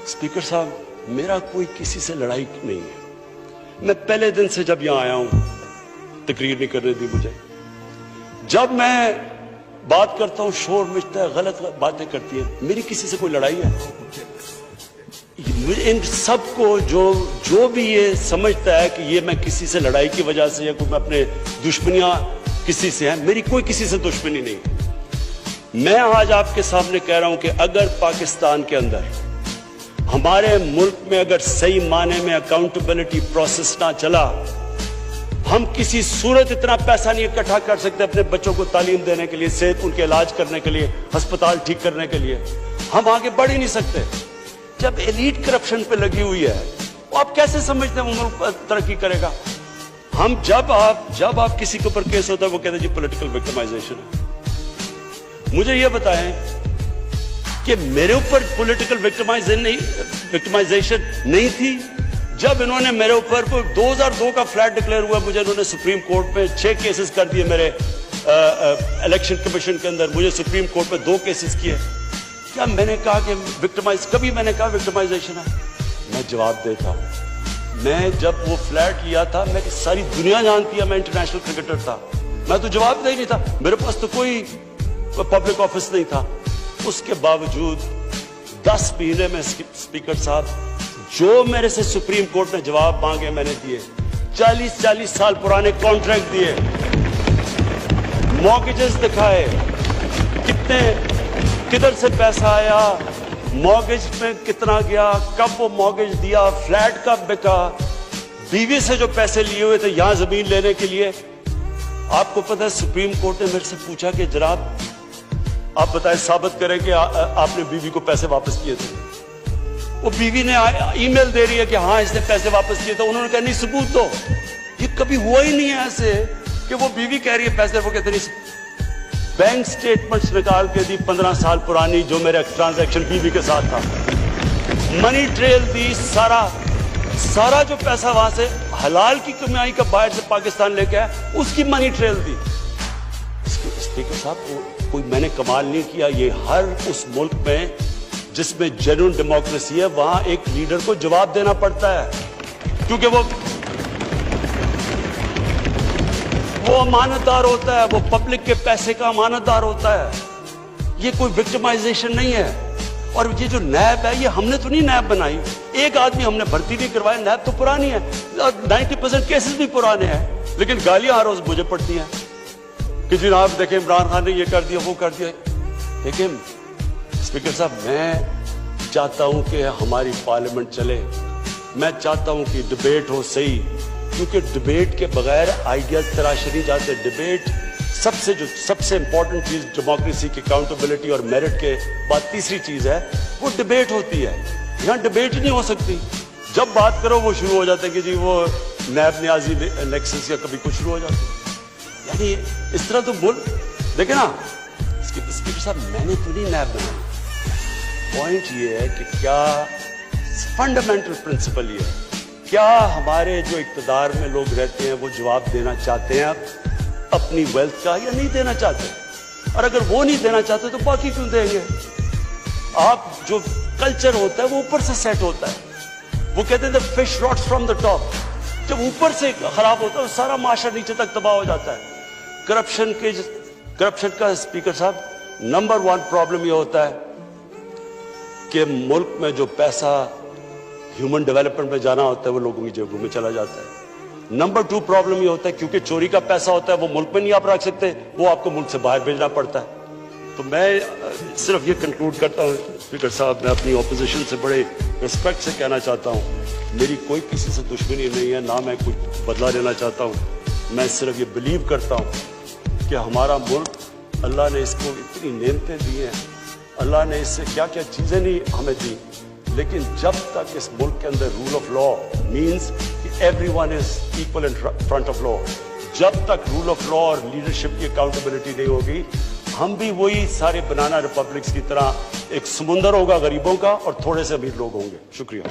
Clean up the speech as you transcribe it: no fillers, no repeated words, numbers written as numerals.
Speaker साहब, मेरा कोई किसी से लड़ाई नहीं है। मैं पहले दिन से जब यहां आया हूं, तकरीर नहीं करने दी मुझे। जब मैं बात करता हूं शोर मचता है, गलत बातें करती है। मेरी किसी से कोई लड़ाई है? इन सबको जो भी ये समझता है कि ये मैं किसी से लड़ाई की वजह से या कोई मैं अपने दुश्मनियां किसी से हैं, मेरी कोई किसी से दुश्मनी नहीं। मैं आज आपके सामने कह रहा हूं कि अगर पाकिस्तान के अंदर, हमारे मुल्क में अगर सही माने में अकाउंटेबिलिटी प्रोसेस ना चला, हम किसी सूरत इतना पैसा नहीं इकट्ठा कर सकते अपने बच्चों को तालीम देने के लिए, सेहत उनके इलाज करने के लिए, अस्पताल ठीक करने के लिए। हम आगे बढ़ ही नहीं सकते। जब एलीट करप्शन पे लगी हुई है, वो आप कैसे समझते हैं वो मुल्क तरक्की करेगा? हम जब आप किसी के ऊपर केस होता है, वो कहते हैं जी पॉलिटिकल विक्टिमाइजेशन है। मुझे ये बताएं कि मेरे ऊपर पॉलिटिकल विक्टिमाइजेशन नहीं थी जब इन्होंने मेरे ऊपर 2002 का फ्लैट डिक्लेयर हुआ, मुझे इन्होंने सुप्रीम कोर्ट में 6 केसेस कर दिए। मेरे इलेक्शन कमीशन के अंदर मुझे सुप्रीम कोर्ट में 2 केसेस किए। क्या मैंने कहा कि कभी मैंने कहा विक्टिमाइजेशन है? मैं जवाब देता हूं। मैं जब वो फ्लैट लिया था, मैं सारी दुनिया जानती है मैं इंटरनेशनल क्रिकेटर था, मैं तो जवाब दे ही नहीं था। मेरे पास तो कोई पब्लिक ऑफिस नहीं था। उसके बावजूद 10 महीने में स्पीकर साहब, जो मेरे से सुप्रीम कोर्ट ने जवाब मांगे मैंने दिए। 40 साल पुराने कॉन्ट्रैक्ट दिए, मॉर्गेजेस दिखाए, किधर से पैसा आया, मॉर्गेज में कितना गया, कब वो मॉर्गेज दिया, फ्लैट कब बिका, बीवी से जो पैसे लिए हुए थे यहां जमीन लेने के लिए। आपको पता है सुप्रीम कोर्ट ने मेरे से पूछा कि जनाब आप बताएं, साबित करें कि आपने बीवी को पैसे वापस किए थे। वो बीवी ने ईमेल दे रही है कि हाँ इसने पैसे वापस किए थे। उन्होंने कहा नहीं सबूत दो। ये कभी हुआ ही नहीं है ऐसे कि वो बीवी कह रही है पैसे, वो कहते नहीं। बैंक स्टेटमेंट्स निकाल के दी 15 साल पुरानी, जो मेरा ट्रांजैक्शन बीवी के साथ था, मनी ट्रेल दी, सारा जो पैसा वहां से हलाल की कमाई का बाहर से पाकिस्तान लेके आया, उसकी मनी ट्रेल दी। स्पीकर साहब, कोई मैंने कमाल नहीं किया। ये हर उस मुल्क में जिसमें जेन्युइन डेमोक्रेसी है, वहां एक लीडर को जवाब देना पड़ता है, क्योंकि वो अमानतदार होता है, वो पब्लिक के पैसे का अमानतदार होता है। ये कोई विक्टिमाइजेशन नहीं है। और ये जो नैब है, ये हमने तो नहीं नैब बनाई। एक आदमी हमने भर्ती नहीं करवाया, नैब तो पुरानी है, 90% केसेस भी पुराने हैं, लेकिन गालियां हर रोज मुझे पड़ती हैं कि जनाब देखें इमरान खान ने ये कर दिया, वो कर दिया। लेकिन स्पीकर साहब, मैं चाहता हूं कि हमारी पार्लियामेंट चले। मैं चाहता हूं कि डिबेट हो सही, क्योंकि डिबेट के बगैर आइडियाज तराशे नहीं जाते। डिबेट सबसे इंपॉर्टेंट चीज डेमोक्रेसी की अकाउंटेबिलिटी और मेरिट के बाद तीसरी चीज है, वो डिबेट होती है। यहां डिबेट ही नहीं हो सकती। जब बात करो वो शुरू हो जाता है कि जी वो नैब न्याजी नेक्सस या कभी कुछ शुरू हो जाता है। यानी इस तरह तो बोल देखे ना स्पीकर साहब, मैंने तो नहीं नैब बनाई। पॉइंट ये है कि क्या फंडामेंटल प्रिंसिपल ये है, क्या हमारे जो इक्तदार में लोग रहते हैं वो जवाब देना चाहते हैं अपनी वेल्थ का, या नहीं देना चाहते? और अगर वो नहीं देना चाहते तो बाकी क्यों देंगे? आप जो कल्चर होता है वो ऊपर से सेट होता है। वो कहते हैं fish rots from the top. जब ऊपर से खराब होता है, सारा माशरा नीचे तक तबाह हो जाता है। करप्शन का स्पीकर साहब नंबर 1 प्रॉब्लम यह होता है कि मुल्क में जो पैसा ह्यूमन डेवलपमेंट में जाना होता है वो लोगों की जेबों में चला जाता है। नंबर 2 प्रॉब्लम ये होता है, क्योंकि चोरी का पैसा होता है वो मुल्क में नहीं आप रख सकते, वो आपको मुल्क से बाहर भेजना पड़ता है। तो मैं सिर्फ ये कंक्लूड करता हूँ स्पीकर साहब, मैं अपनी ऑपोजिशन से बड़े रिस्पेक्ट से कहना चाहता हूँ, मेरी कोई किसी से दुश्मनी नहीं है, ना मैं कुछ बदला लेना चाहता हूँ। मैं सिर्फ ये बिलीव करता हूँ कि हमारा मुल्क, अल्लाह ने इसको इतनी नेमतें दी हैं, अल्लाह ने इससे क्या क्या चीज़ें नहीं हमें दी, लेकिन जब तक इस मुल्क के अंदर रूल ऑफ लॉ मीन्स कि everyone is equal in front of law, जब तक रूल ऑफ लॉ और लीडरशिप की अकाउंटेबिलिटी नहीं होगी, हम भी वही सारे बनाना रिपब्लिक्स की तरह एक समुंदर होगा गरीबों का और थोड़े से अमीर लोग होंगे। शुक्रिया।